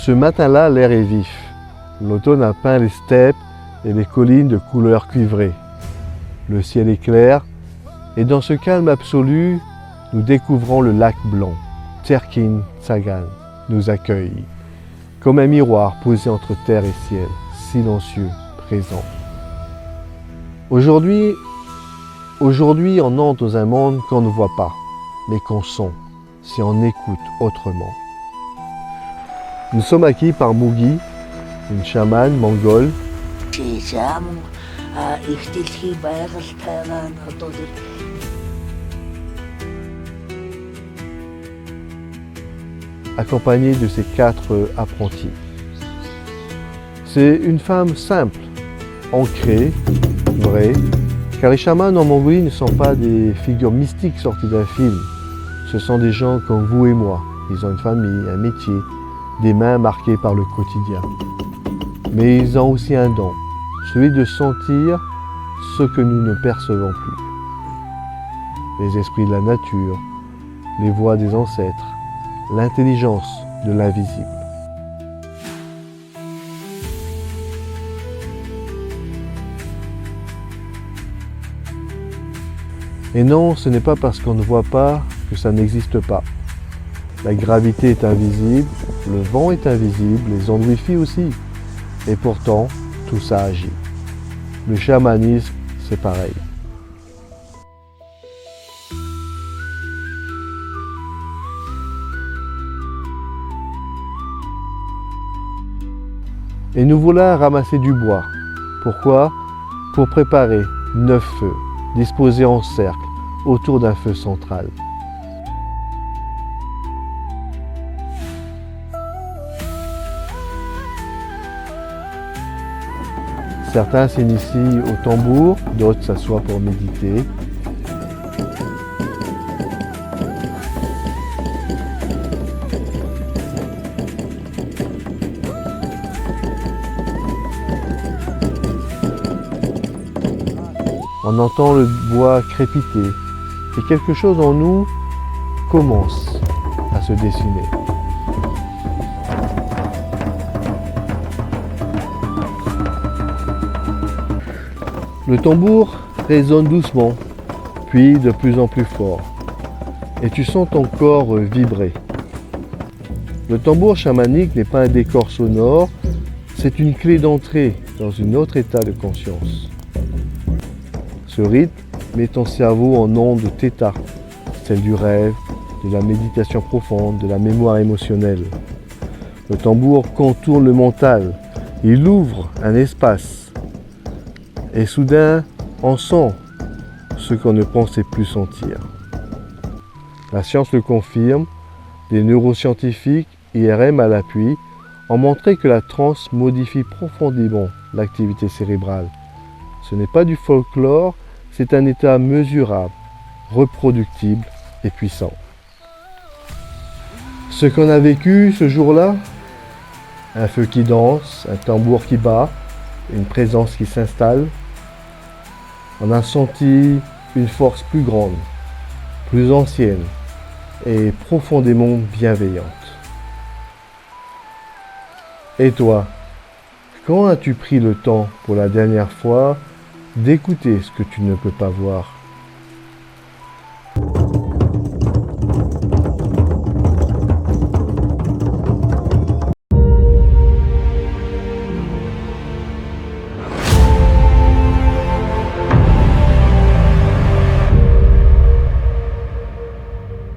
Ce matin-là, l'air est vif. L'automne a peint les steppes et les collines de couleur cuivrée. Le ciel est clair et dans ce calme absolu, nous découvrons le lac blanc. Terkin Tsagan nous accueille, comme un miroir posé entre terre et ciel, silencieux, présent. Aujourd'hui, on entre dans un monde qu'on ne voit pas, mais qu'on sent, si on écoute autrement. Nous sommes acquis par Mugi, une chamane mongole. Accompagnée de ses 4 apprentis. C'est une femme simple, ancrée, vraie, car les chamans en Mongolie ne sont pas des figures mystiques sorties d'un film. Ce sont des gens comme vous et moi. Ils ont une famille, un métier, des mains marquées par le quotidien. Mais ils ont aussi un don, celui de sentir ce que nous ne percevons plus. Les esprits de la nature, les voix des ancêtres, l'intelligence de l'invisible. Et non, ce n'est pas parce qu'on ne voit pas que ça n'existe pas. La gravité est invisible, le vent est invisible, les ondes Wi-Fi aussi. Et pourtant, tout ça agit. Le chamanisme, c'est pareil. Et nous voilà ramasser du bois. Pourquoi? Pour préparer 9 feux, disposés en cercle, autour d'un feu central. Certains s'initient au tambour, d'autres s'assoient pour méditer. On entend le bois crépiter et quelque chose en nous commence à se dessiner. Le tambour résonne doucement, puis de plus en plus fort, et tu sens ton corps vibrer. Le tambour chamanique n'est pas un décor sonore, c'est une clé d'entrée dans un autre état de conscience. Ce rythme met ton cerveau en onde θ, celle du rêve, de la méditation profonde, de la mémoire émotionnelle. Le tambour contourne le mental, il ouvre un espace. Et soudain, on sent ce qu'on ne pensait plus sentir. La science le confirme, des neuroscientifiques, IRM à l'appui, ont montré que la transe modifie profondément l'activité cérébrale. Ce n'est pas du folklore, c'est un état mesurable, reproductible et puissant. Ce qu'on a vécu ce jour-là, un feu qui danse, un tambour qui bat, une présence qui s'installe, on a senti une force plus grande, plus ancienne et profondément bienveillante. Et toi, quand as-tu pris le temps pour la dernière fois d'écouter ce que tu ne peux pas voir ?